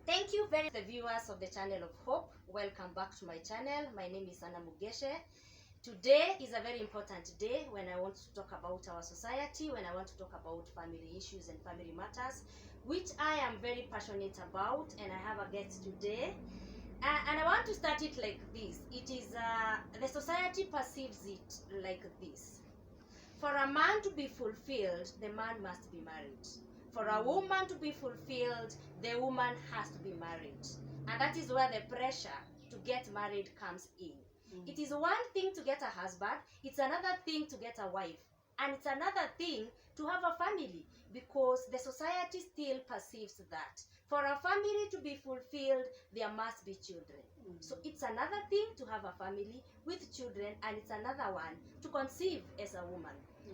Thank you very much, the viewers of the channel of Hope. Welcome back to my channel. My name is Anna Mugeche. Today is a very important day when I want to talk about our society, when I want to talk about family issues and family matters, which I am very passionate about, and I have a guest today. And I want to start it like this. It is, the society perceives it like this. For a man to be fulfilled, the man must be married. For a woman to be fulfilled, the woman has to be married. And that is where the pressure to get married comes in. It is one thing to get a husband, it's another thing to get a wife. And it's another thing to have a family, because the society still perceives that. For a family to be fulfilled, there must be children. So it's another thing to have a family with children, and it's another one to conceive as a woman.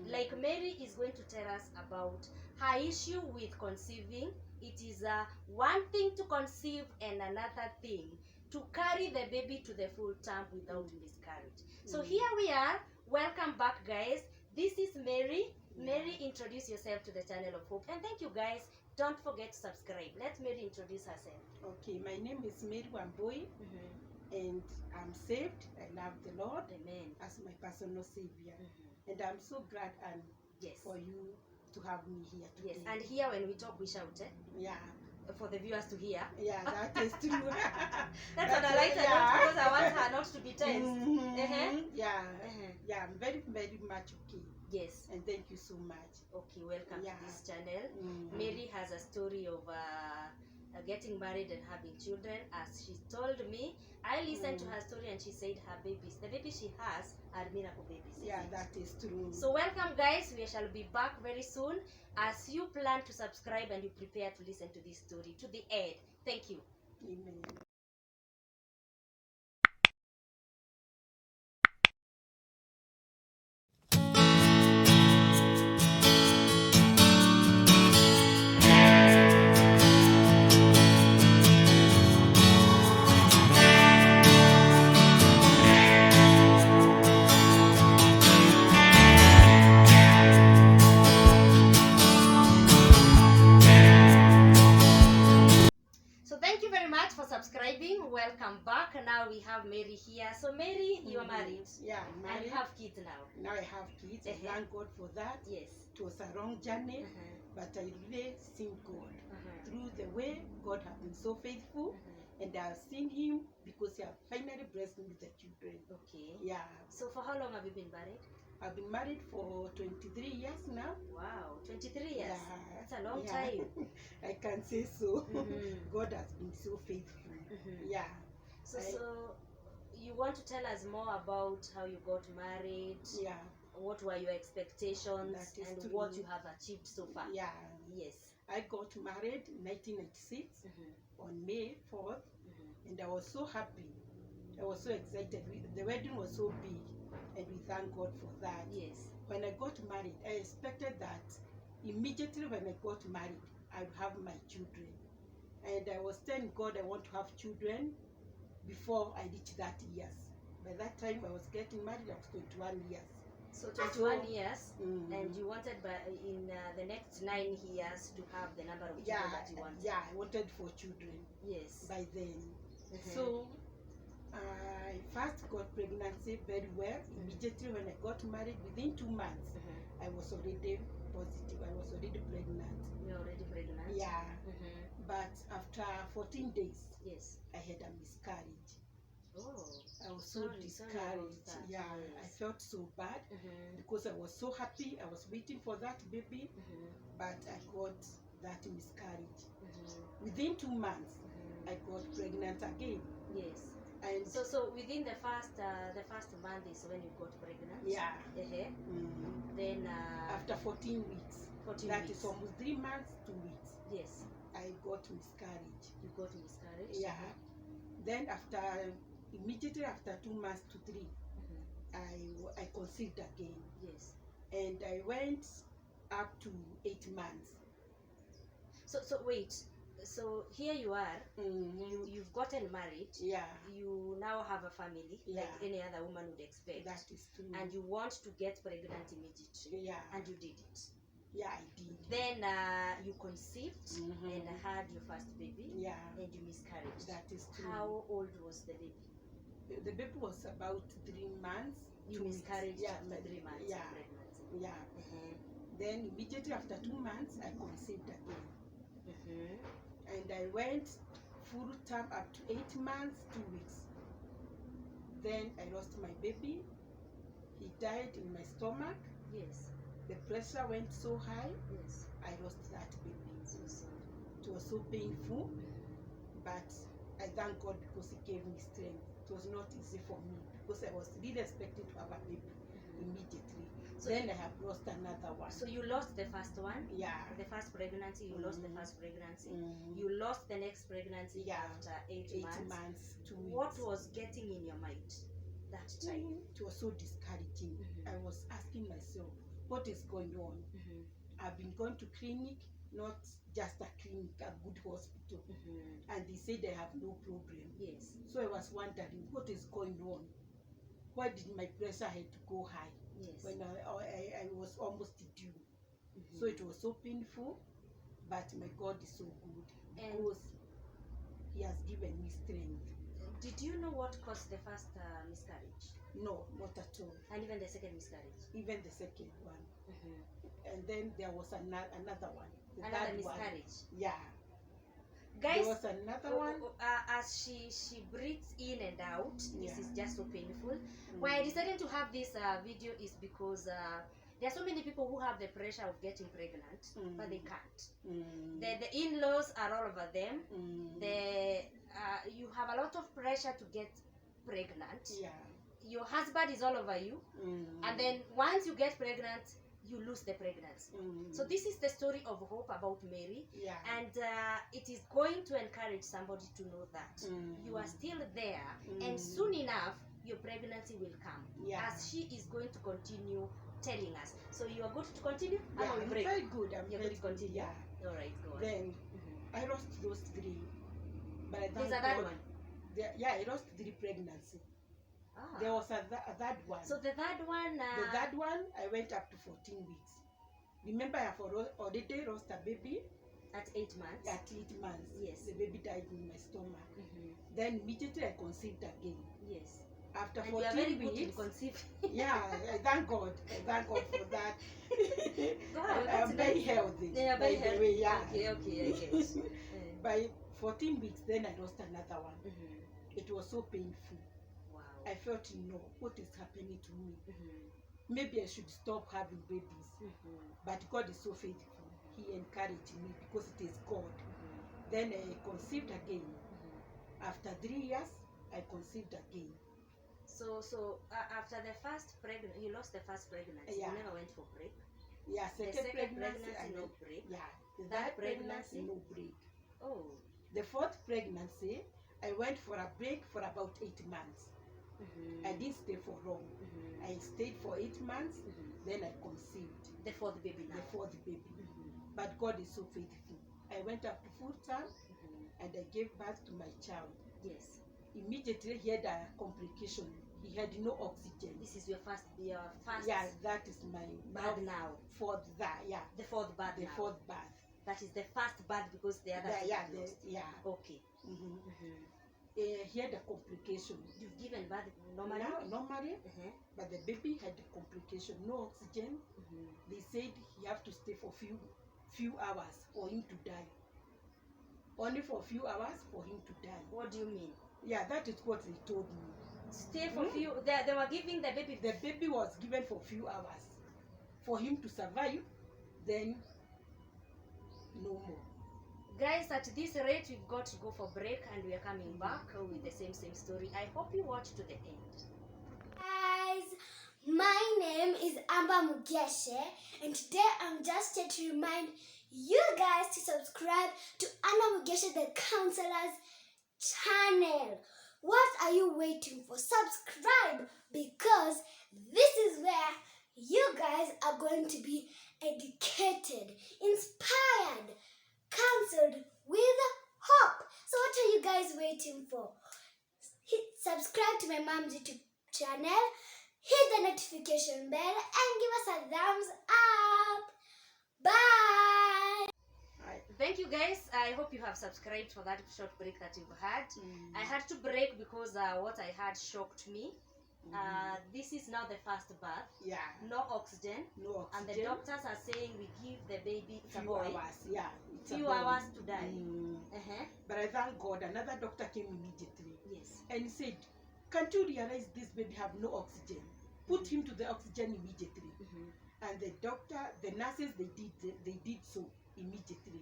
Like Mary is going to tell us about her issue with conceiving. It is one thing to conceive and another thing to carry the baby to the full term without miscarriage. So here we are. Welcome back, guys. This is Mary. Mary, introduce yourself to the channel of Hope. And thank you, guys. Don't forget to subscribe. Let Mary introduce herself. Okay, my name is Mary Wambui, and I'm saved. I love the Lord. Amen. As my personal savior. And I'm so glad and for you to have me here today. Yes, and here when we talk, we shout, eh? Yeah. For the viewers to hear. Yeah, that is true. That's what I like to note, because I want her not to be tense. Yeah, I'm very, very much okay. Yes. And thank you so much. Okay, welcome to this channel. Mary has a story of getting married and having children. As she told me, I listened to her story and she said the babies she has are miracle babies. Yeah, that is true. So welcome, guys. We shall be back very soon as you plan to subscribe and you prepare to listen to this story to the end. Thank you. Amen. Welcome back. Now we have Mary here. So Mary, you are married. Yeah, I'm married. And you have kids now. Now I have kids. I thank God for that. Yes. It was a long journey, but I really thank God. Through the way, God has been so faithful, and I've seen Him because He has finally blessed me with the children. Okay. Yeah. So for how long have you been married? I've been married for 23 years now. Wow, 23 years. Yeah. That's a long time. I can say so. God has been so faithful. Yeah. So you want to tell us more about how you got married? Yeah. What were your expectations and true. what you have achieved so far? Yeah. Yes. I got married in 1996 on May 4th, and I was so happy. I was so excited. The wedding was so big, and we thank God for that. Yes. When I got married, I expected that immediately when I got married, I would have my children. And I was telling God I want to have children before I reached that years. By that time I was getting married, I was 21 years. So 21 years, and you wanted in the next 9 years to have the number of children that you wanted. Yeah, I wanted 4 children. Yes. By then. So I first got pregnancy very well. Immediately when I got married, within 2 months, I was already positive. I was already pregnant. You're already pregnant? Yeah. But after 14 days, yes, I had a miscarriage. Oh, I was so discouraged. Yeah, I felt so bad because I was so happy. I was waiting for that baby, but I got that miscarriage. Within 2 months, I got pregnant again. Yes. And so within the first month is when you got pregnant. Yeah. Then after 14 weeks. 14 that weeks. Is almost 3 months, 2 weeks. Yes. I got miscarriage. You got miscarriage? Yeah. Then immediately after 2 months to 3, I conceived again. Yes. And I went up to 8 months. So wait. So here you are. You've gotten married. Yeah. You now have a family, like any other woman would expect. That is true. And you want to get pregnant immediately. Yeah. And you did it. Yeah, I did. Then you conceived Mhm. and had your first baby, Yeah, and you miscarried. that is true. How old was the baby? The baby was about 3 months. You 2 miscarried weeks. Yeah, after 3 months yeah, of pregnancy. yeah. Uh-huh. Then immediately after 2 months, I conceived again, Uh-huh. and I went full term up to 8 months, 2 weeks. Then I lost my baby. He died in my stomach. Yes. The pressure went so high. Yes. I lost that baby. So sorry. It was so painful, but I thank God because He gave me strength. It was not easy for me because I was really expecting to have a baby immediately. So Then I have lost another one. So you lost the first one, Yeah. the first pregnancy. You lost the Mhm. first pregnancy. Mhm. You lost the next pregnancy Yeah. after 8 8 months. months, 2 weeks. What was getting in your mind that time? It was so discouraging. Mhm. I was asking myself, what is going on? Mhm. I've been going to clinic, not just a clinic, a good hospital, Mhm. and they say they have no problem. Yes. So I was wondering, what is going on? Why did my pressure had to go high Yes. when I was almost due? Mhm. So it was so painful, but my God is so good And- because He has given me strength. Did you know what caused the first miscarriage No, not at all. and even the second miscarriage? Even the second one. Mhm. And then there was another one. The Another third miscarriage. One. Yeah. Guys, There was another one. as she breathes in and out, this is just so painful. Mm. Why I decided to have this video is because there are so many people who have the pressure of getting pregnant, but they can't. The in-laws are all over them. You have a lot of pressure to get pregnant. Yeah. Your husband is all over you, and then once you get pregnant, you lose the pregnancy. So this is the story of hope about Mary, Yeah. and it is going to encourage somebody to know that you are still there, and soon enough your pregnancy will come, Yeah. as she is going to continue telling us. So you are good to continue? Yeah, we I'm break? very good. I'm You're very good to continue. Yeah. All right, go on. Then Mhm. I lost those 3. But I There's thank a third God. one. Yeah, I lost 3 pregnancy. Ah. There was a third one. So the third one. The third one, I went up to 14 weeks. Remember, I have already lost a baby at 8 months. at 8 months. Yes. The baby died in my stomach. Mhm. Then immediately I conceived again. Yes. After And 14 you are very weeks. good in conceiving. Yeah, I thank God. I thank God for that. Wow, I am very healthy. Yeah, very by the healthy. way, yeah. Okay, I get it. By 14 weeks, then I lost another one. Mhm. It was so painful. Wow. I felt, what is happening to me? Mhm. Maybe I should stop having babies. Mhm. But God is so faithful. He encouraged me because it is God. Mhm. Then I conceived again. Mhm. After 3 years, I conceived again. So after the first pregnancy, you lost the first pregnancy. Yeah. You never went for break. Yeah, The second pregnancy, I no went- break. Yeah, the Third third pregnancy, pregnancy? no break. Oh. The fourth pregnancy, I went for a break for about 8 months. Mhm. I didn't stay for long. Mhm. I stayed for 8 months, Mhm. then I conceived The fourth baby now. the fourth baby. Mhm. But God is so faithful. I went up to full term Mhm. and I gave birth to my child. Yes. Immediately he had a complication. He had no oxygen. This is your first. Yeah, that is my birth now. fourth that, yeah. The fourth birth The now. fourth birth. That is the first birth because the other two Yeah, are lost. yeah. Okay. Mm-hmm. Mhm. He had a complication. You've given birth normally. Normally, Uh-huh. but the baby had a complication, no oxygen. Mhm. They said he have to stay for few hours for him to die. Only for a few hours for him to die. What do you mean? Yeah, that is what they told me. Stay for few. They were giving the baby. The baby was given for few hours for him to survive, then no more. Guys, at this rate, we've got to go for break, and we are coming back with the same story. I hope you watch to the end. Guys, my name is Anna Mugeche, and today I'm just here to remind you guys to subscribe to Anna Mugeche the Counselor's channel. What are you waiting for? Subscribe, because this is where you guys are going to be educated, inspired, counseled with hope. So what are you guys waiting for? Subscribe to my mom's YouTube channel, hit the notification bell, and give us a thumbs up. Bye. Thank you guys. I hope you have subscribed for that short break that you've had. I had to break because what I had shocked me. This is now the first birth. Yeah. No oxygen. No And the oxygen. doctors are saying we give the baby it's a Few boy. hours. Yeah. It's a Few boy. hours to die. Mm. But I thank God, another doctor came immediately Yes. and he said, "Can't you realize this baby have no oxygen? Put him to the oxygen immediately." And the doctor, the nurses, they did so immediately.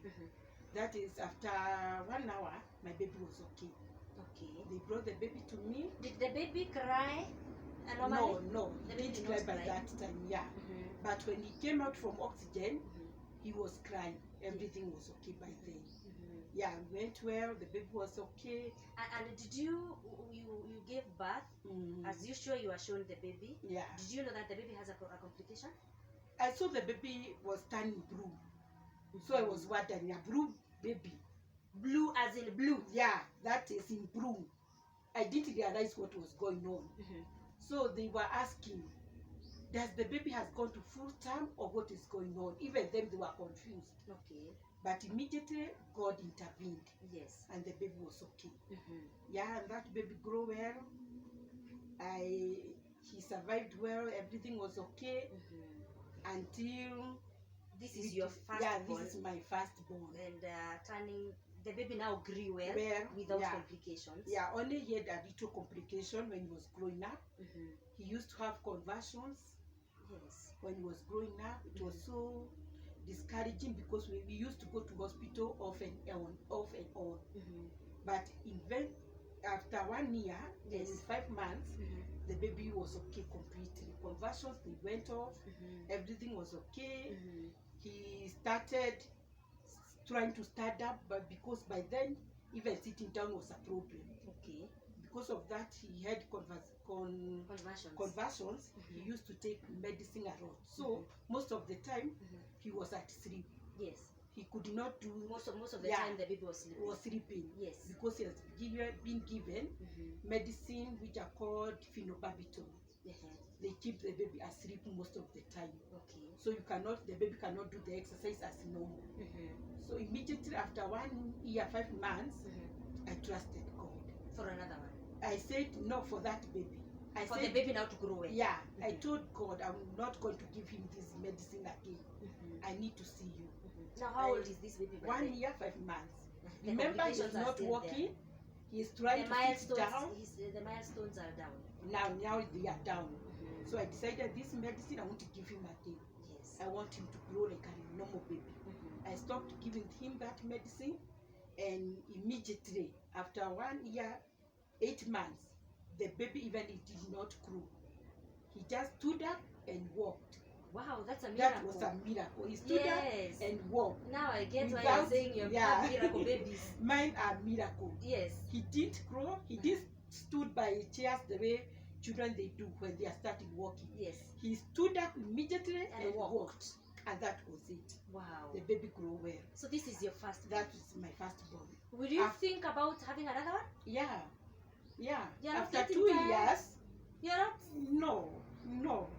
That is after 1 hour, my baby was okay. Okay. They brought the baby to me. Did the baby cry? Normally? No, The he baby didn't did cry not by cry? that time. Yeah. But when he came out from oxygen, he was crying. Everything was okay by then. Yeah, it went well. The baby was okay. And did you gave birth? As usual, you are showing the baby. Yeah. Did you know that the baby has a complication? I saw the baby was turning blue. So I was wondering, a blue baby. Blue as in blue. Yeah, that is in blue. I didn't realize what was going on. So they were asking, does the baby has gone to full term or what is going on? Even them, they were confused. Okay. But immediately, God intervened. Yes. And the baby was okay. Yeah, and that baby grew well. He survived well. Everything was okay until this is your first yeah, born. this is my firstborn. And turning the baby now grew well without complications. Yeah, only he had a little complication when he was growing up. He used to have conversions. Yes. When he was growing up, it was so discouraging because we used to go to hospital off and on. But after 1 year and 5 months, the baby was okay completely. Conversions, they went off. Everything was okay. He started trying to stand up, but because by then even sitting down was a problem. Okay. Because of that, he had conversions. He used to take medicine a lot. So most of the time, he was at sleep. Yes. He could not do most of the time the baby was sleeping. Yes. Because he has been given medicine which are called phenobarbital. They keep the baby asleep most of the time. Okay. So the baby cannot do the exercise as normal. So immediately after 1 year, 5 months, I trusted God. For another one? I said no for that baby. For the baby now to grow well? Yeah. I told God I'm not going to give him this medicine again. I need to see you. Now how old is this baby? 1 year, 5 months. Remember, he's not walking. He's trying to sit down. The milestones are down. Now they are down. So I decided this medicine I want to give him again. Yes. I want him to grow like a normal baby. I stopped giving him that medicine, and immediately after 1 year, 8 months, the baby even it did not grow. He just stood up and walked. Wow, that's a miracle. That was a miracle. He stood up and walked. Now I get why you're saying you're miracle babies. Mine are miracle. Yes. He didn't grow. He just stood by chairs the way children they do when they are starting walking. Yes. He stood up immediately and walked. And that was it. Wow. The baby grew well. So this is your first? That is my firstborn. Would you think about having another one? Yeah. Yeah. You're after 2 years. You're not? No.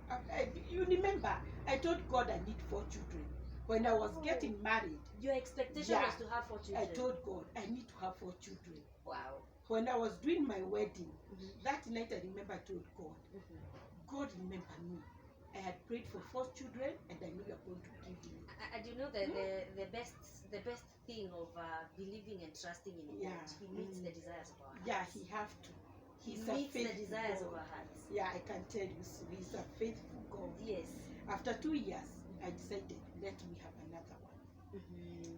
You remember, I told God I need 4 children. When I was getting married. Your expectation was to have 4 children? I told God I need to have 4 children. Wow. When I was doing my wedding, that night I remember I told God, God remember me. I had prayed for 4 children and I know you're going to give me. And you know the best thing of believing and trusting in God, He meets the desires of our hearts. Yeah, He have to. He meets the desires of our hearts. Yeah, I can tell you, He's a faithful God. Yes. After 2 years, I decided, let me have another one.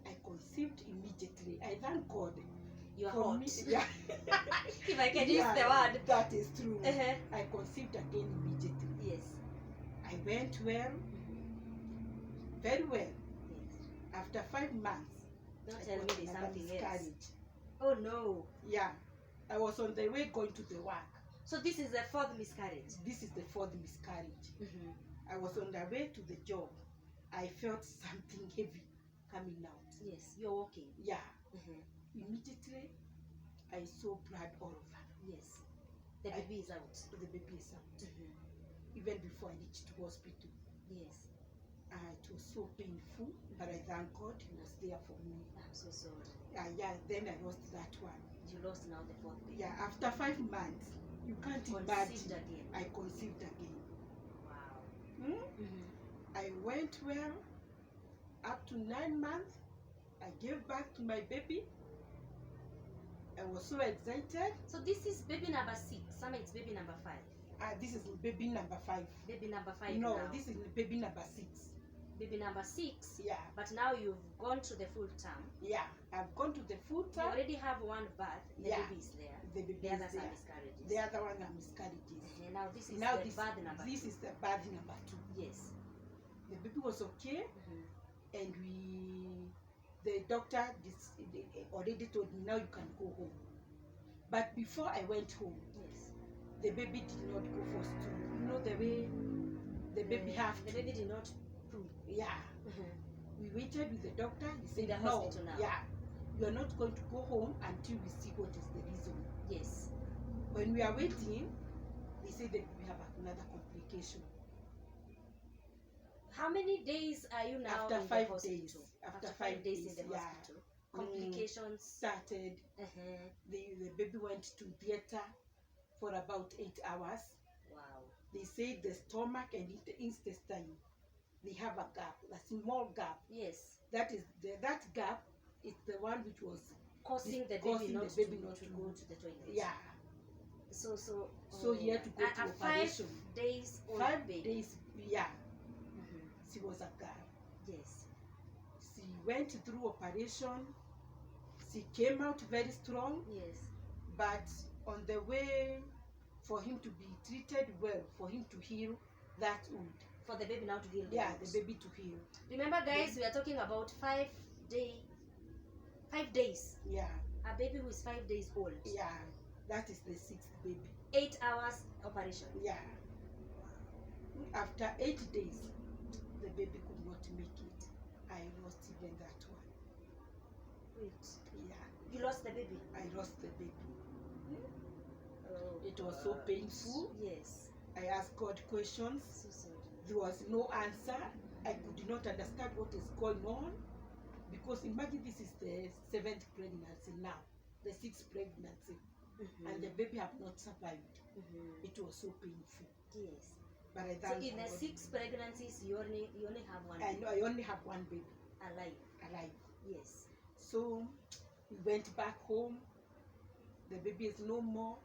I conceived immediately. I thank God. You are hot. Yeah. If I can use the word. That is true. I conceived again immediately. Yes. I went well. Very well. Yes. After 5 months. Don't tell me there's something else. Oh no. Yeah. I was on the way going to the work. So this is the 4th miscarriage? This is the 4th miscarriage. I was on the way to the job. I felt something heavy coming out. Yes, you're walking. Yeah. Immediately, I saw blood all over. Yes. The baby is out. The baby is out. Even before I reached the hospital. Yes. It was so painful, but I thank God he was there for me. I'm so sorry. Yeah, then I lost that one. You lost now the fourth baby. Yeah, after 5 months, you can't Conceived imagine. again. I conceived again. Wow. Hmm? I went well up to 9 months. I gave birth to my baby. I was so excited. So this is baby number 6. Some it's baby number 5. This is baby number 5. Baby number 5 No, now. this is baby number 6. Baby number 6. Yeah. But now you've gone to the full term. Yeah, I've gone to the full You term. already have one birth. The Yeah. baby is there. The baby The is others are there. miscarriages. The other one are miscarriages. Okay, now this is Now the birth number this 2. is the birth number 2. Yes. The baby was okay, and the doctor already told me now you can go home. But before I went home, Yes. the baby did not go for stool. You know the way the baby have The to. baby did not poop. Yeah. We waited with the doctor. He said, the no, hospital now. yeah, you are not going to go home until we see what is the reason. Yes. When we are waiting, they said that we have another complication. How many days are you now After in 5 the hospital? days. After 5 days in the yeah. hospital. Complications. Started. The baby went to theater for about 8 hours. Wow. They say the stomach and the intestine, they have a gap, a small gap. Yes. That gap is the one which was Causing the causing baby not the baby to not to go to the toilet. Yeah. So he had to go to a operation. 5 days old 5 baby. days. Yeah. Mhm. She was a girl. Yes. She went through operation. She came out very strong. Yes. But on the way for him to be treated well, for him to heal that wound. For the baby now to heal. Yeah, the baby to heal. Remember, guys, we are talking about 5 days. Yeah. A baby who is 5 days old. Yeah. That is the 6th baby. 8 hours operation. Yeah. After 8 days, the baby could not make it. I lost even that one. Wait. Yeah. You lost the baby? I lost the baby. Oh, It was so painful. Yes. I asked God questions. So sorry. There was no answer. I could not understand what is going on. Because imagine this is the 7th pregnancy now. The 6th pregnancy. And the baby have not survived. It was so painful. Yes. But I So thank in the God. 6 pregnancies, you only have one I baby know I only have one baby alive. alive. Yes. So we went back home. The baby is no more.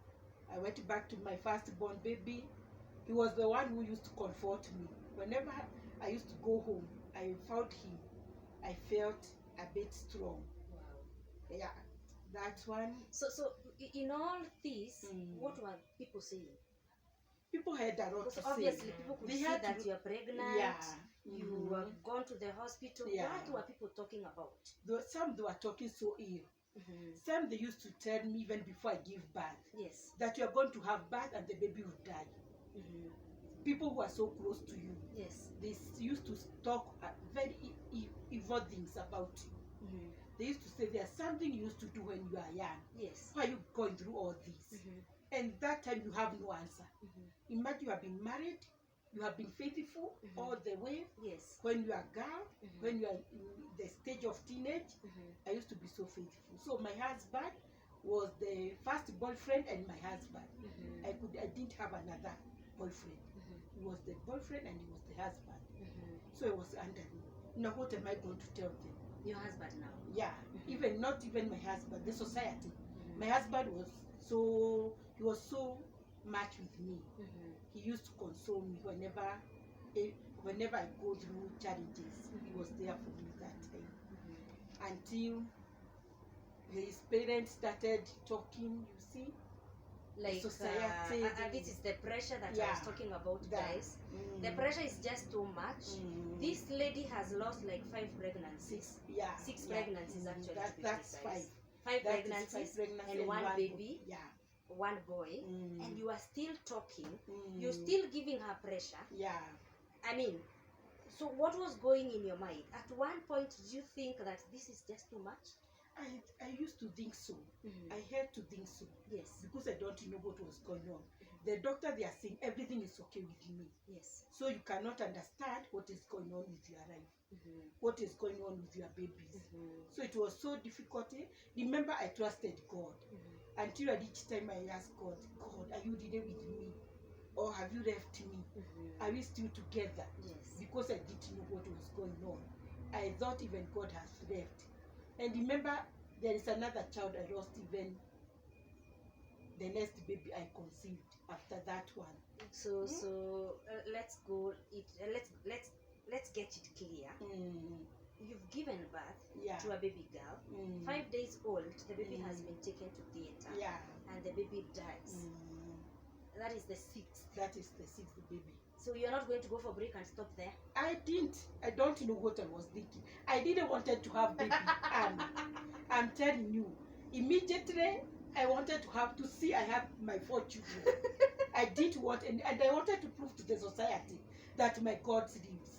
I went back to my firstborn baby. He was the one who used to comfort me. Whenever I used to go home, I found him. I felt a bit strong. Wow. Yeah, that one. So in all this, what were people saying? People had a lot Because to obviously say. people could They see had that to- you are pregnant. Yeah. You were gone to the hospital. Yeah. What were people talking about? Some they were talking so ill. Some they used to tell me even before I give birth Yes. that you are going to have birth and the baby will die. People who are so close to you, Yes. they used to talk very evil things about you. They used to say there's something you used to do when you are young. Yes. Why are you going through all this? And that time you have no answer. Imagine you have been married, you have been faithful all the way. Yes. When you are a girl, when you are in the stage of teenage, I used to be so faithful. So my husband was the first boyfriend and my husband. I didn't have another boyfriend. He was the boyfriend and he was the husband. So it was under me. Now what am I going to tell them? Your husband now. Yeah, not even my husband, the society. My husband was so much with me. He used to console me whenever I go through challenges. He was there for me that time. Until his parents started talking, you see. Like Society. this is the pressure that I Yeah. was talking about, That- guys. The pressure is just too much. This lady has lost like 5 pregnancies. Yeah. 6 yeah. pregnancies actually. to be That's precise. 5. 5 That is pregnancies 5 pregnancies and one boy. baby, Yeah. 1 boy, and you are still talking. Mm. You're still giving her pressure. Yeah. I mean, so what was going in your mind? At one point, did you think that this is just too much? I used to think so. I had to think so Yes. because I don't know what was going on. The doctor, they are saying everything is okay with me. Yes. So you cannot understand what is going on with your life, what is going on with your babies. So it was so difficult. Remember, I trusted God until at each time I asked God, God, are you really with me? Or have you left me? Are we still together? Yes. Because I didn't know what was going on. I thought even God has left. And remember, there is another child I lost, even the next baby I conceived after that one. So let's go. Let's get it clear. You've given birth Yeah. to a baby girl. 5 days old, the baby has been taken to theater. Yeah. And the baby dies. That is the 6th. That is the 6th baby. So you're not going to go for break and stop there? I didn't. I don't know what I was thinking. I didn't wanted to have baby. I'm telling you, immediately I wanted to see I have my 4 children. I didn't want, and I wanted to prove to the society that my God lives.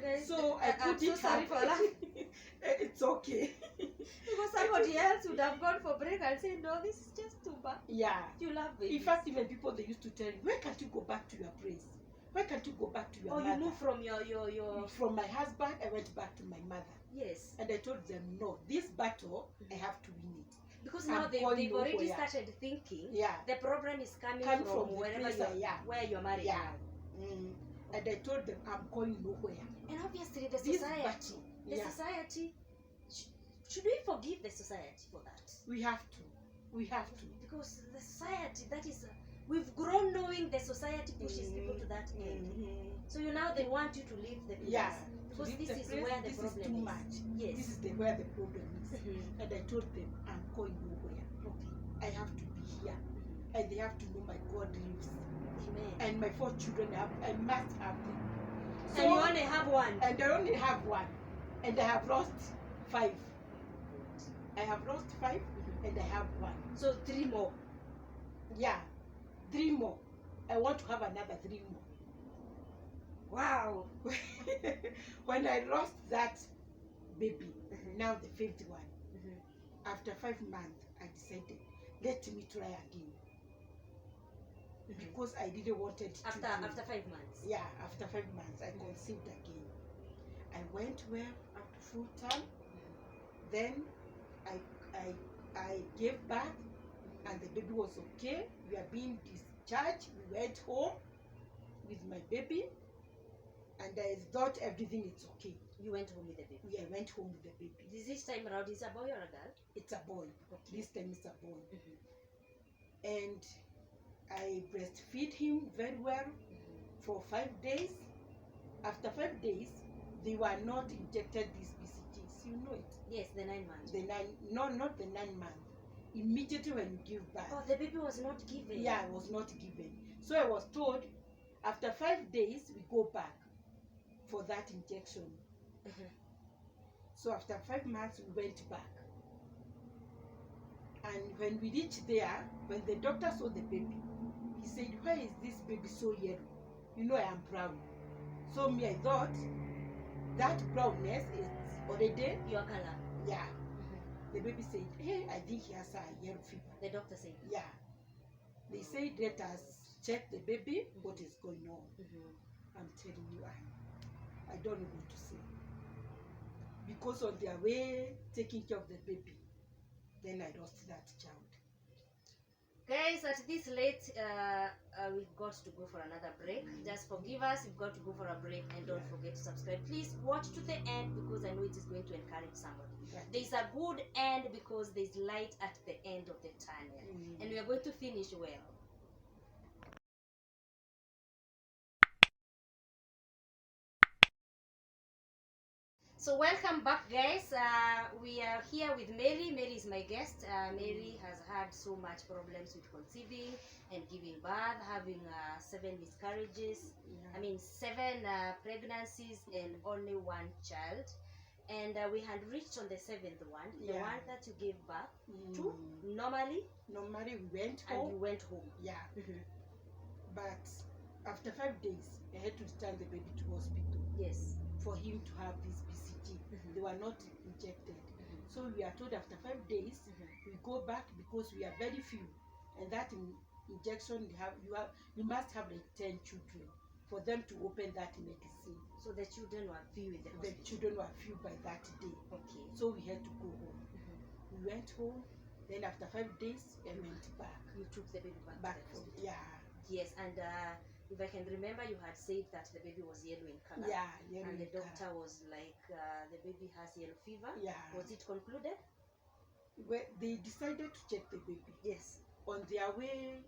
Guys, So I I'm couldn't so sorry have. for laughing. It's okay. Because somebody else would have gone for break and said, no, this is just too bad. Yeah. You love babies. In fact, even people, they used to tell me, why can't you go back to your place? Why can't you go back to your mother? You moved from your From my husband, I went back to my mother. Yes. And I told them, no, this battle, I have to win it. Because now they've already started thinking the problem is coming from wherever where you're married now. And I told them, I'm going nowhere. And obviously the society, society, should we forgive the society for that? We have to. We have to. Because the society, that is, we've grown knowing the society pushes people to that end. So now they want you to leave the place. Yeah. Because this is where the problem is. Too much. Yes. This is where the problem is. And I told them, I'm going nowhere. I have to be here. And they have to know my God lives. Amen. And my 4 children, I must have them. So, and you only have 1. And I only have 1. And I have lost 5. I have lost 5 and I have 1. So 3 more. Yeah. 3 more. I want to have another 3 more. Wow. When I lost that baby, now the 5th one, after 5 months, I decided, let me try again. Because I didn't want it to. After 5 months? Yeah, after 5 months, I conceived again. I went well up to full term. Then I gave birth, and the baby was okay. We are being discharged. We went home with my baby, and I thought everything is okay. You went home with the baby? Yeah, I went home with the baby. This time around, is it a boy or a girl? It's a boy. Okay. This time it's a boy. And I breastfeed him very well for 5 days. After 5 days, they were not injected these BCGs. You know it. Yes, the 9 months. Not the 9 months. Immediately when you give birth. Oh, the baby was not given. Yeah, it was not given. So I was told, after 5 days, we go back for that injection. So after 5 months, we went back. And when we reached there, when the doctor saw the baby, he said, why is this baby so yellow? You know I am brown. So me, I thought that brownness is already your color. Yeah. The baby said, hey, I think he has a yellow fever. The doctor said? Yeah. They said, let us check the baby, what is going on. I'm telling you, I don't know what to say. Because on their way taking care of the baby, then I lost that child. Guys, at this late, we've got to go for another break. Just forgive us, we've got to go for a break, and don't forget to subscribe. Please watch to the end because I know it is going to encourage somebody. There's a good end because there's light at the end of the tunnel, and we are going to finish well. So welcome back, guys. We are here with Mary. Mary is my guest. Mary has had so much problems with conceiving and giving birth, having 7 miscarriages. I mean 7 pregnancies and only 1 child. And we had reached on the 7th one, the one that you gave birth to. Normally we went home. And you went home. Yeah. But after 5 days, I had to return the baby to hospital. Yes. For him to have this BCG. They were not injected. So we are told after 5 days, we go back because we are very few. And that injection. You must have like 10 children for them to open that medicine. So the children were few in the The hospital. children were few by that day, Okay. so we had to go home. Mhm. We went home. Then after 5 days, I went back. You took the baby back Back to the from hospital. yeah, Yes, and if I can remember, you had said that the baby was yellow in color. yeah, yeah. And the doctor was like, the baby has yellow fever. Yeah. Was it concluded? They decided to check the baby. Yes. On their way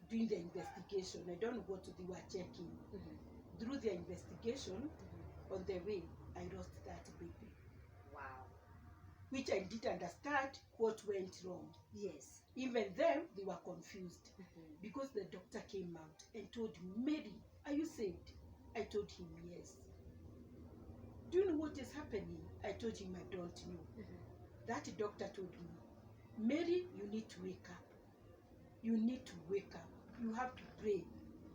doing the investigation, I don't know what they were checking. Mhm. Through their investigation, Mhm. on the way, I lost that baby, Wow. which I didn't understand what went wrong. Yes. Even them, they were confused Mhm. because the doctor came out and told me, Mary, are you saved? I told him, yes. Do you know what is happening? I told him, I don't know. Mhm. That doctor told me, Mary, you need to wake up. You need to wake up. You have to pray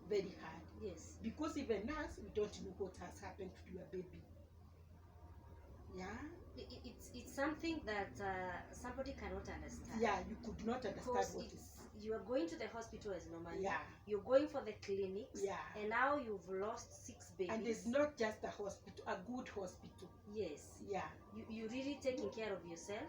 very hard. Yes. Because even us, we don't know what has happened to your baby. Yeah? It's something that somebody cannot understand. Yeah, you could not understand Because what is. you are going to the hospital as normally. Yeah. You're going for the clinics. Yeah. And now you've lost 6 babies. And it's not just a hospital, a good hospital. Yes. Yeah. You're really taking care of yourself.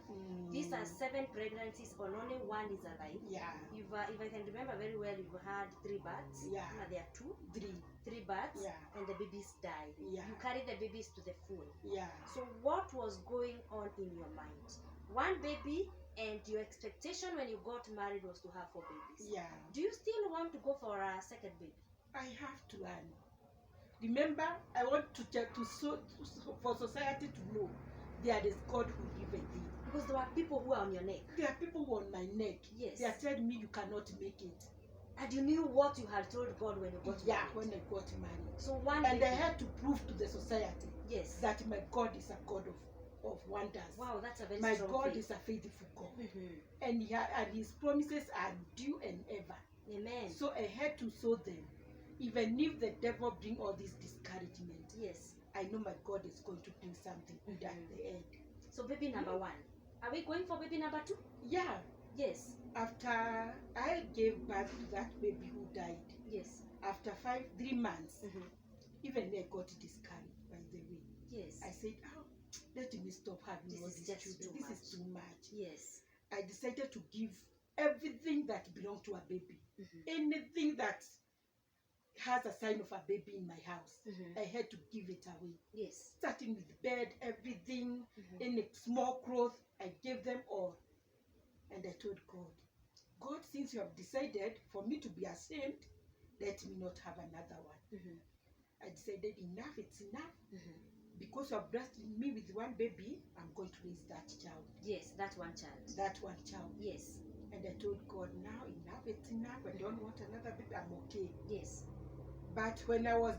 These are 7 pregnancies, and only 1 is alive. Yeah. You've, if I can remember very well, you've had 3 births. Yeah. There are 2, 3. 3 births. Yeah. And the babies died. Yeah. You carried the babies to the full. Yeah. So what was going on in your mind? 1 baby, and your expectation when you got married was to have 4 babies. Yeah. Do you still want to go for a second baby? I have to learn. Remember, I want to for society to know there is God who giveth thee. Because there are people who are on your neck. There are people who are on my neck. Yes. They are telling me you cannot make it. And you knew what you had told God when you got Yeah, married. when I got married. So one And baby. I had to prove to the society Yes. that my God is a God of wonders. Wow, that's a very My strong God faith. is a faithful God. Mhm. And his promises are due and ever. Amen. So I had to sow them. Even if the devil bring all this discouragement, Yes. I know my God is going to bring something good at the end. So baby number 1. Are we going for baby number 2? Yeah. Yes. After I gave birth to that baby who died, Yes. after 3 months, Mhm. even I got discouraged, by the way. Yes. I said, oh, let me stop having This all is these just children. too This is too much. Yes. I decided to give everything that belonged to a baby. Mhm. Anything that has a sign of a baby in my house, Mhm. I had to give it away. Yes. Starting with bed, everything, Mhm. any small clothes, I gave them all. And I told God, God, since you have decided for me to be ashamed, let me not have another one. Mhm. I decided enough, it's enough. Mhm. Because you have blessed me with 1 baby, I'm going to raise that child. Yes, that one child. That 1 child. Yes. And I told God, now enough, it's enough. I don't want another baby. I'm okay. Yes. But when I was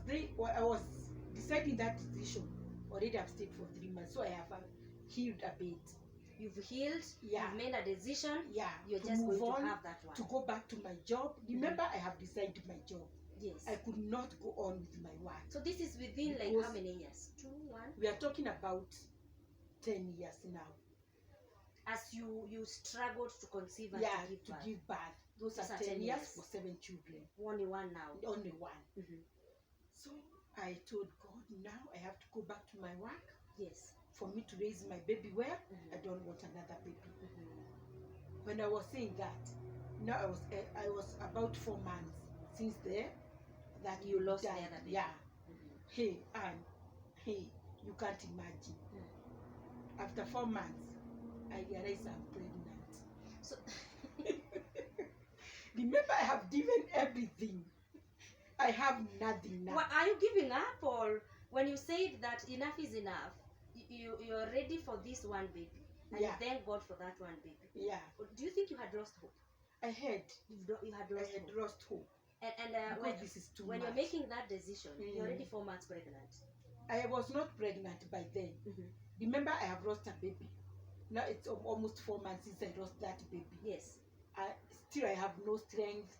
deciding that decision, already I've stayed for 3 months, so I have healed a bit. You've healed. Yeah. You've made a decision. Yeah. You're to just move going on, to have that one. to go back to my job. Remember, I have designed my job. Yes. I could not go on with my work. So this is within like Because- how many years? 2, 1. We are talking about 10 years now. As you struggled to conceive and Yeah, to give to birth. give birth. Those These are are 10 10 years years. for 7 children. Only 1 now. Only 1. Mhm. So I told God, now I have to go back to my work Yes. for me to raise my baby well. Mhm. I don't want another baby. Mhm. When I was saying that, now I was about 4 months since there that You baby lost the died. other baby. Yeah. Mhm. Hey, Anne, hey, you can't imagine. After 4 months, I realized I'm pregnant. So Remember, I have given everything. I have nothing now. what, are you giving up, or when you said that enough is enough, you're ready for this 1 baby, and Yeah. you thank God for that 1 baby? Yeah, Do you think you had lost hope? I had You had lost hope. lost hope. And Because this is too when much. you're making that decision, you're already Mm. 4 months pregnant. I was not pregnant by then. Mhm. Remember, I have lost a baby. Now it's almost 4 months since I lost that baby. Yes. Still, I have no strength.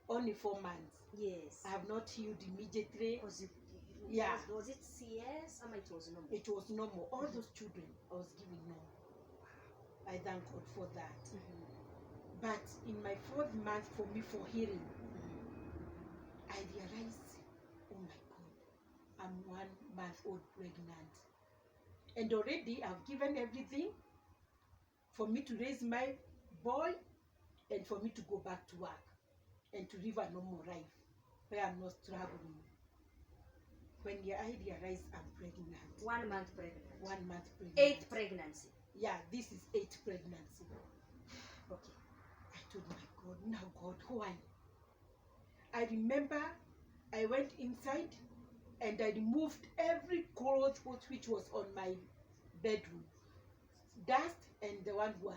Only 4 months. Yes. I have not healed immediately. Because Yeah. was it CS? It was normal. It was normal. All those children I was giving normal. I thank God for that. Mhm. But in my 4th month, for me, for hearing, I realized, oh my God, I'm 1-month-old pregnant. And already I've given everything for me to raise my boy and for me to go back to work and to live a normal life where I'm not struggling. When I realized I'm pregnant. 1 month pregnant. 1 month pregnant. 8th pregnancy. Yeah, this is 8th pregnancy. Okay. I told my God, now God, why? I remember I went inside and I removed every cloth which was on my bedroom. Dust and the one who were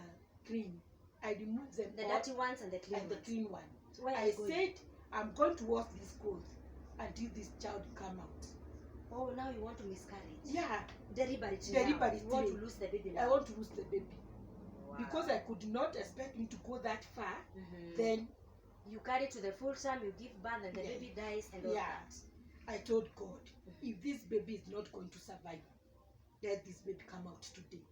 clean. I removed them The all dirty ones and the clean and ones. the clean one. So where are I you going? said, I'm going to wash these clothes until this child come out. Oh, now you want to miscarriage. Yeah, Deliberate Deliberate now. You want now. to lose the baby I now. want to lose the baby. Wow. Because I could not expect me to go that far. Mhm. Then You carry to the full term, you give birth, and the Yeah. baby dies, and all Yeah. that. I told God, if this baby is not going to survive, let this baby come out today.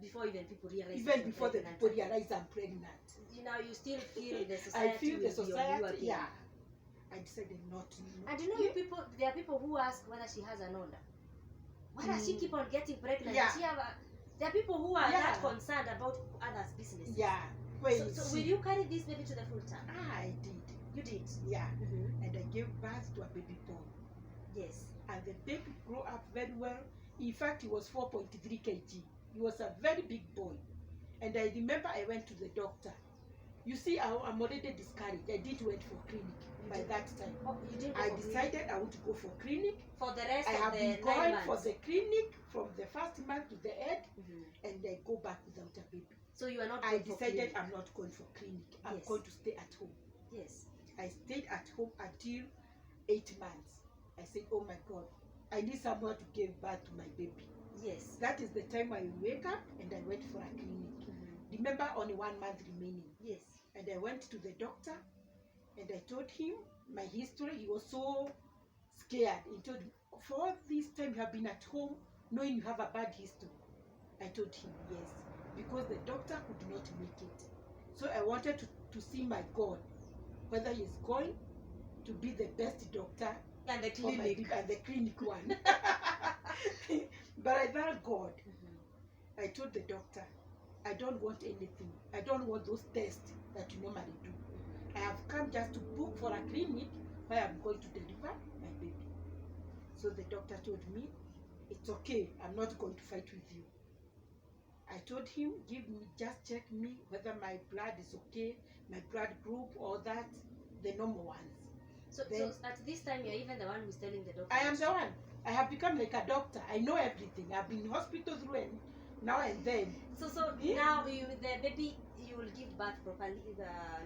Before even people realize. that Even you're before the pregnant. people realize I'm pregnant. You know, you still feel the society. I feel the will be on you society, again. yeah. I decided not to. And you know, you people, there are people who ask whether she has an onda. Why does she keep on getting pregnant? Yeah. Does she have there are people who are Yeah. that concerned about others' business. Yeah. When So will you carry this baby to the full term? I did. You did. Yeah. Mm-hmm. And I gave birth to a baby boy. Yes. And the baby grew up very well. In fact, he was 4.3 kg. He was a very big boy. And I remember I went to the doctor. You see, I'm already discouraged. I didn't went for clinic by that time. Oh, you didn't go I for clinic? decided I want to go for clinic. For the rest I of have the been 9 going months. for the clinic from the 1st month to the end, Mhm. and I go back without a baby. So you are not I going for decided clinic. I'm not going for clinic. I'm Yes. going to stay at home. Yes. I stayed at home until 8 months. I said, oh my God, I need someone to give birth to my baby. Yes. That is the time I wake up and I went for a clinic. Mhm. Remember, only 1 month remaining. Yes. And I went to the doctor and I told him my history. He was so scared. He told me, for all this time you have been at home knowing you have a bad history. I told him yes, because the doctor could not make it. So I wanted to see my God, whether he's going to be the best doctor And the for my clinic. baby, and the clinic one. But I thank God. Mhm. I told the doctor, I don't want anything. I don't want those tests that you normally do. I have come just to book for a clinic where I'm going to deliver my baby. So the doctor told me, it's okay, I'm not going to fight with you. I told him, just check me whether my blood is okay, my blood group, all that, the normal ones. So at this time, you're even the one who's telling the doctor. I am the one. I have become like a doctor. I know everything. I've been in hospital through and now and then. So now the baby, you will give birth properly,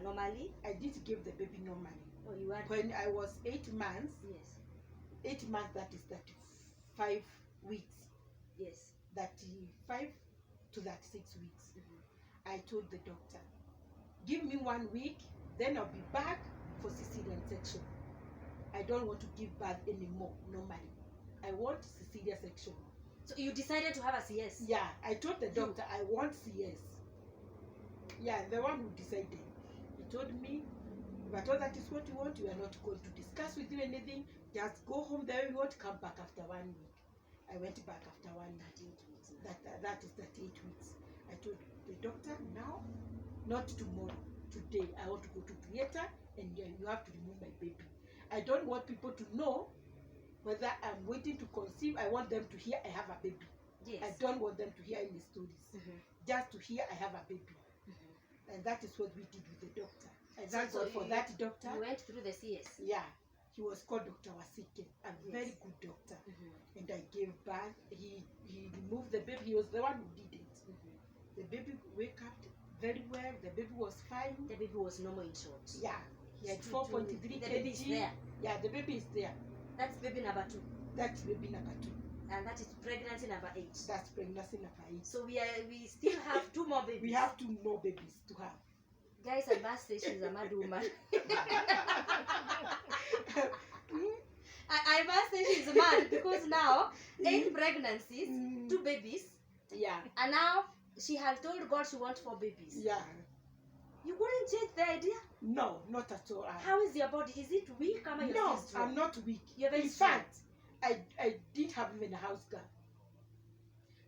normally. I did give the baby normally. Oh, you had. When I was 8 months, Yes. 8 months, that is 35 weeks, Yes. 35 to 36 weeks. Mhm. I told the doctor, give me 1 week, then I'll be back for cesarean section. I don't want to give birth anymore normally. I want cesarean section. So you decided to have a CS. Yeah, I told the doctor I want CS. Yeah, the one who decided. He told me, but all that is what you want, we are not going to discuss with you anything. Just go home there, you won't come back after 1 week. I went back after 1 week. 38 weeks. That is 38 weeks. I told the doctor, now, not tomorrow, today, I want to go to theater and you have to remove my baby. I don't want people to know whether I'm waiting to conceive. I want them to hear I have a baby. Yes. I don't want them to hear any stories. Mhm. Just to hear I have a baby. Mhm. And that is what we did with the doctor. I So- thank so God for you- that doctor. You went through the CS. Yeah, he was called Dr. Wasike, a Yes. very good doctor. Mhm. And I gave birth. He removed the baby. He was the one who did it. Mhm. The baby wake up very well. The baby was fine. The baby was normal in short. Yeah, he had It's 4.3 the kg. baby is there. Yeah, the baby is there. That's baby number 2, That's baby number 2. and that is pregnancy number 8. That's pregnancy number 8. So we still have 2 more babies. We have 2 more babies to have. Guys, I must say she's a mad woman. I must say she's mad because now 8 pregnancies, 2 babies, Yeah, and now she has told God she wants 4 babies. yeah. You wouldn't didn't change the idea. No, not at all. How is your body? Is it weak? Am I No, still strong? I'm not weak. You're very In strong. fact, I didn't have even a house girl.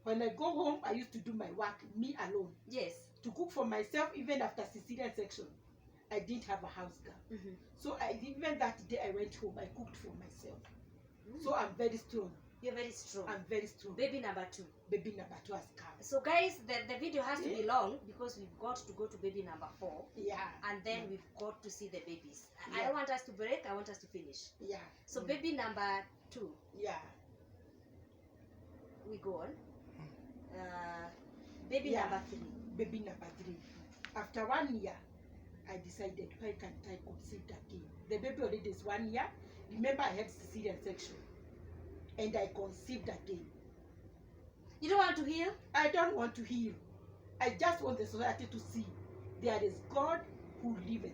When I go home, I used to do my work, me alone. Yes. To cook for myself, even after cesarean section, I didn't have a house girl. Mm-hmm. So even that day I went home, I cooked for myself. Mm. So I'm very strong. You're very strong. I'm very strong. Baby number 2. Baby number 2 has come. So guys, the video has to be Yeah. long because we've got to go to baby number 4. Yeah. And then Yeah. we've got to see the babies. I Yeah. don't want us to break. I want us to finish. Yeah. So Mm. baby number 2, Yeah. we go on. Baby Yeah. number 3. Baby number 3. After 1 year, I decided, why can't I conceive again? The baby already is 1 year. Remember, I had cesarean section, and I conceived again. You don't want to heal? I don't want to heal. I just want the society to see there is God who liveth.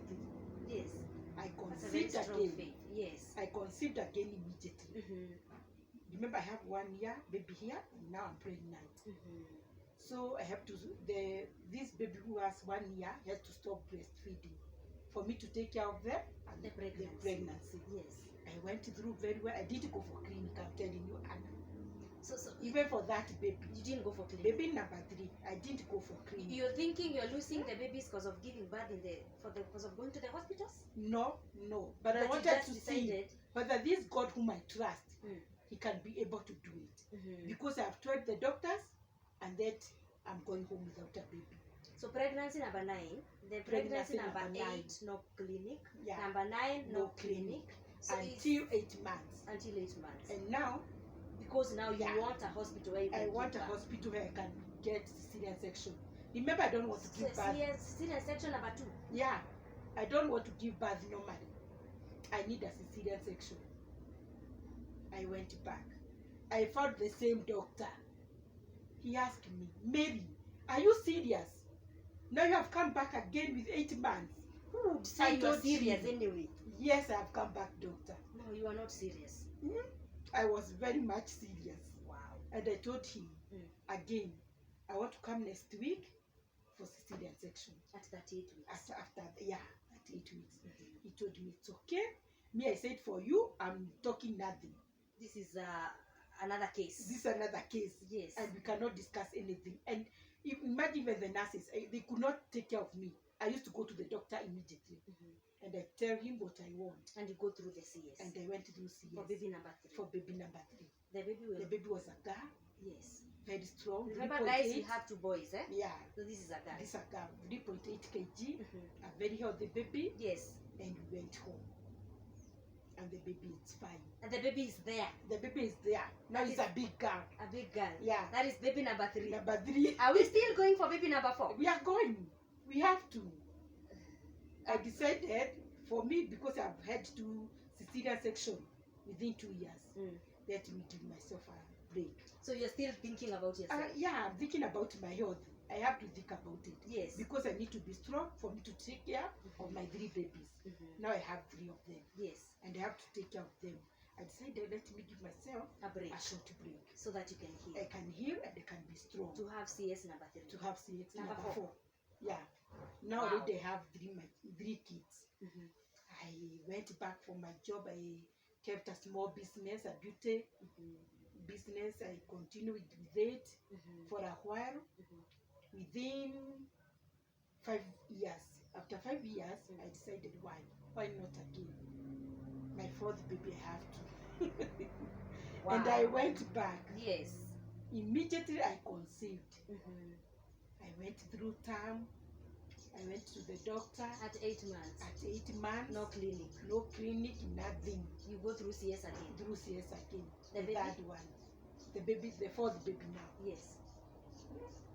Yes. I That's a very conceived strong again. faith. Yes. I conceived again immediately. Mm-hmm. Remember, I have 1 year baby here, and now I'm pregnant. Mm-hmm. So I have to, this baby who has 1 year has to stop breastfeeding for me to take care of them and The pregnancy. Yes. I went through very well. I didn't go for clinic, I'm telling you, Anna. So Even for that baby, you didn't go for clinic. baby number 3, I didn't go for clinic. You're thinking you're losing the babies because of giving birth because of going to the hospitals? No. But I But you wanted just to decided. see whether this God whom I trust, Mm. he can be able to do it. Mm-hmm. Because I have told the doctors, and that I'm going home without a baby. So pregnancy number 9, the pregnancy number 8, no clinic. Yeah. Number 9, no No clinic. So Until 8 months. until 8 months. And now Because now you Yeah. want a hospital where you I can want a give birth. hospital where I can get cesarean section. Remember, I don't want to give birth. Cesarean section number 2. Yeah, I don't want to give birth normally. I need a cesarean section. I went back. I found the same doctor. He asked me, Mary, are you serious? Now you have come back again with 8 months. Who would say I you're told you. serious anyway? Yes, I have come back, doctor. No, you are not serious. I was very much serious. Wow. And I told him, again, I want to come next week for cesarean section. At 38 weeks. After 8 weeks. He told me, it's okay. Me, I said, for you, I'm talking nothing. This is another case. This is another case. Yes. And we cannot discuss anything. And imagine even the nurses, they could not take care of me. I used to go to the doctor immediately. And I tell him what I want. And you go through the CS. And I went through CS. For baby number 3. For baby number 3. The baby will. The baby was a girl. Yes. Very strong. Remember, 3.8. guys, we have 2 boys, eh? Yeah. So this is a girl. This is a girl. 3.8 kg. Mhm. A very healthy baby. Yes. And we went home. And the baby is fine. And the baby is there. The baby is there. Now That it's is- a big girl. A big girl. Yeah. That is baby number 3. Number 3. Are we still going for baby number 4? We are going. We have to. I decided, for me, because I've had to cesarean section within 2 years, let me give myself a break. So you're still thinking about yourself? Yeah, I'm thinking about my health. I have to think about it. Yes. Because I need to be strong for me to take care of my 3 babies. Now I have 3 of them. Yes. And I have to take care of them. I decided, let me give myself A break. a short break. So that you can heal. I can heal and I can be strong. To have CS number 3. To have CX Number number 4. four. Yeah. Now Wow. already I have 3 kids. Mhm. I went back for my job. I kept a small business, a beauty business. I continued with it for a while. Within 5 years, after 5 years, I decided, why not again? My 4th baby, I have to. And I went back. Yes. Immediately I conceived. I went through term. I went to the doctor At 8 months. at 8 months. No clinic. No clinic, nothing. You go through CS again. Through CS again. The The baby? 3rd one. The baby, the 4th baby now. Yes.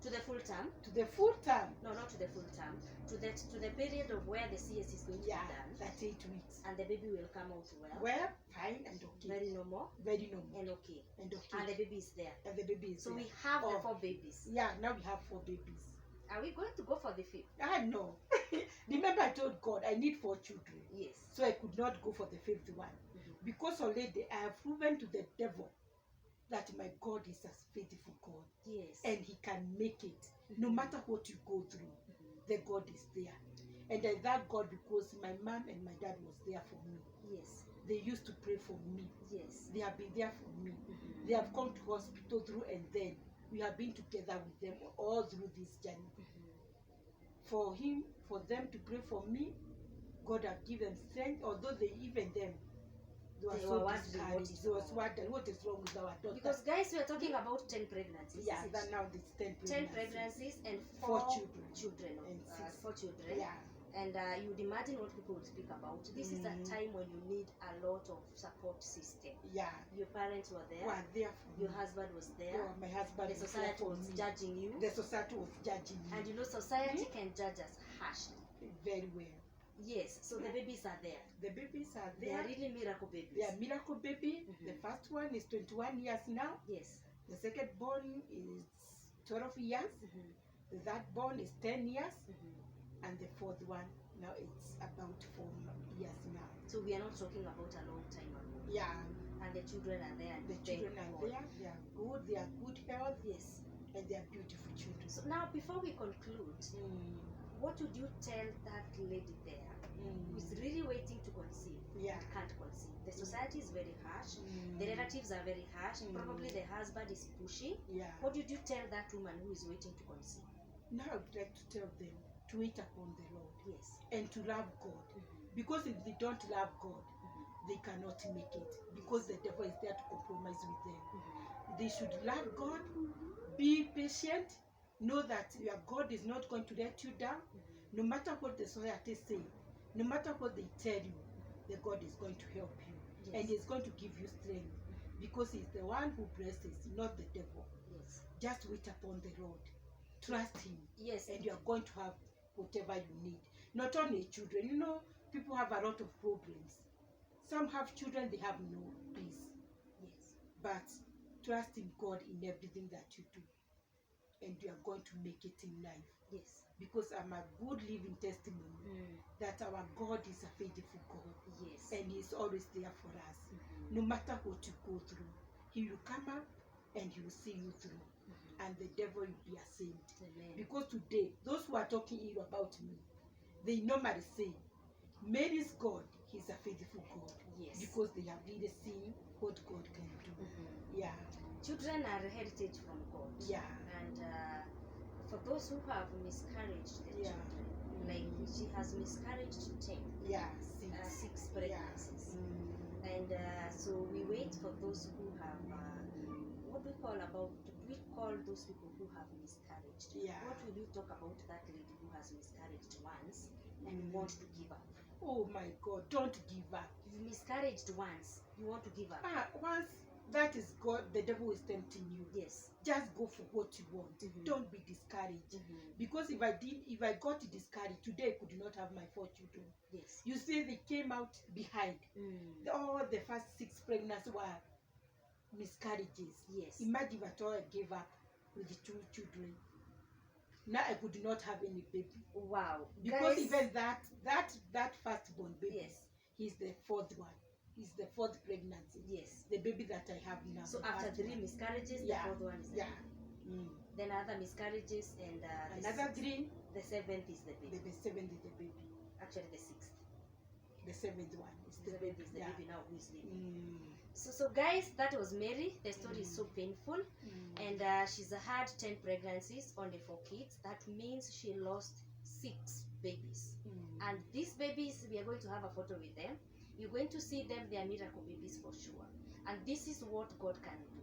To the full term? To the full term. No, not to the full term. To the period of where the CS is going to Yeah, be done. that's 8 weeks. And the baby will come out well. Well, fine and okay. Very normal Very normal. and okay. And okay. And the baby is there. And the baby is So there. we have the Oh. 4 babies. Yeah, now we have 4 babies. Are we going to go for the 5th? Ah, no. Remember I told God I need 4 children. Yes. So I could not go for the 5th one. Because already I have proven to the devil that my God is a faithful God. Yes. And he can make it. No matter what you go through, the God is there. And I thank God because my mom and my dad was there for me. Yes. They used to pray for me. Yes. They have been there for me. Mhm. They have come to hospital through, and then we have been together with them all through this journey. Mhm. For them to pray for me, God have given strength, although they were They so were wondering discouraged. They was wondering what is wrong with our daughter. Because guys, we are talking about 10 pregnancies. Yeah, is it? that now it's 10 10 pregnancies. pregnancies and Four 4 children. children, And 6. 4 children. Yeah. And you would imagine what people would speak about. This is a Mhm. time when you need a lot of support system. Yeah. Your parents were there. Were there for Your me. husband was there. Oh, my husband The was there society for was me. judging you. The society was judging me. And you know, society can judge us harshly. Very well. Yes, so the babies are there. The babies are They are there. really miracle babies. They are miracle baby. Mhm. The first one is 21 years now. Yes. The second born is 12 years. Mhm. The third born is 10 years. Mhm. And the fourth one, now it's about 4 years now. So we are not talking about a long time ago. Yeah. And the children are there. And The thank children are God. there. They are good. They are good health. Yes. And they are beautiful children. So now, before we conclude, what would you tell that lady there who is really waiting to conceive Yeah. and can't conceive? The society is very harsh. Mm. The relatives are very harsh. Mm. Probably the husband is pushing. Yeah. What did you tell that woman who is waiting to conceive? Now I would like to tell them to wait upon the Lord Yes. and to love God. Because if they don't love God, they cannot make it. Because the devil is there to compromise with them. They should love God, be patient, know that your God is not going to let you down. No matter what the society say, no matter what they tell you, the God is going to help you. Yes. And He's going to give you strength. Because He's the one who blesses, not the devil. Yes. Just wait upon the Lord. Trust Him. Yes. And you are going to have whatever you need. Not only children. You know, people have a lot of problems. Some have children, they have no peace. Yes. But trust in God in everything that you do. And you are going to make it in life. Yes. Because I'm a good living testimony that our God is a faithful God. Yes. And He's always there for us. No matter what you go through, He will come up and He will see you through. And the devil will be ashamed. Amen. Because today, those who are talking ill about me, they normally say, Mary's God, He's a faithful God. Yes. Because they have really seen what God can do. Yeah. Children are a heritage from God. Yeah. And for those who have miscarried the Yeah. children, like she has miscarried 10, Yeah. 6 pregnancies. Yeah. And so we wait for those who have what we call those people who have miscarried. Yeah. What will you talk about that lady who has miscarried once and want to give up? Oh my God, don't give up. You've miscarried once, you want to give up? Once that is God, the devil is tempting you. Yes. Just go for what you want. Don't be discouraged. Because if I got discouraged, today I could not have my 4 children. Yes. You see, they came out behind. All the first 6 pregnancies were miscarriages. Yes. Imagine if I thought I gave up with the 2 children. Now I could not have any baby. Wow. Because Guys, even that firstborn baby, yes. he's the 4th one. He's the 4th pregnancy. Yes. The baby that I have now. So the after first 3 one. miscarriages, Yeah. the 4th one is the Yeah. baby. Then other miscarriages and Another 3. the 7th is the baby. The 7th is the baby. Actually the 6th. The 7th one is The the 7th is the yeah. baby now who is living. Mm. So guys, that was Mary. The story is so painful. And she's had 10 pregnancies, only 4 kids. That means she lost 6 babies. And these babies, we are going to have a photo with them. You're going to see them. They are miracle babies for sure. And this is what God can do.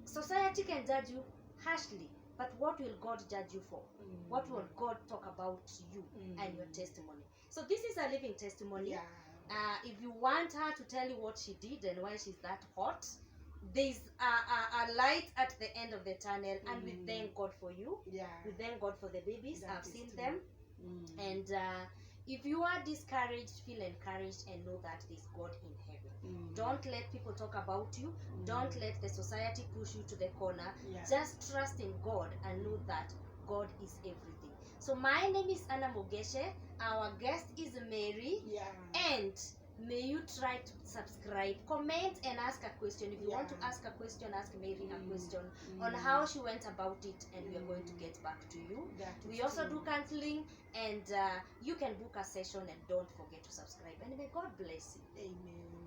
Society can judge you harshly, but what will God judge you for? What will God talk about you and your testimony? So this is a living testimony. Yeah. If you want her to tell you what she did and why she's that hot, there's a light at the end of the tunnel, and we thank God for you. Yeah. We thank God for the babies. That I've is seen true. them. And if you are discouraged, feel encouraged and know that there's God in heaven. Don't let people talk about you. Don't let the society push you to the corner. Yeah. Just trust in God and know that God is everything. So my name is Anna Mugeche. Our guest is Mary. Yeah. And may you try to subscribe, comment, and ask a question. If you want to Yeah. ask a question, ask Mary a question Mm. on how she went about it, and we are going to get back to you. That We is also true. do counseling, and you can book a session, and don't forget to subscribe. And may God bless you. Amen.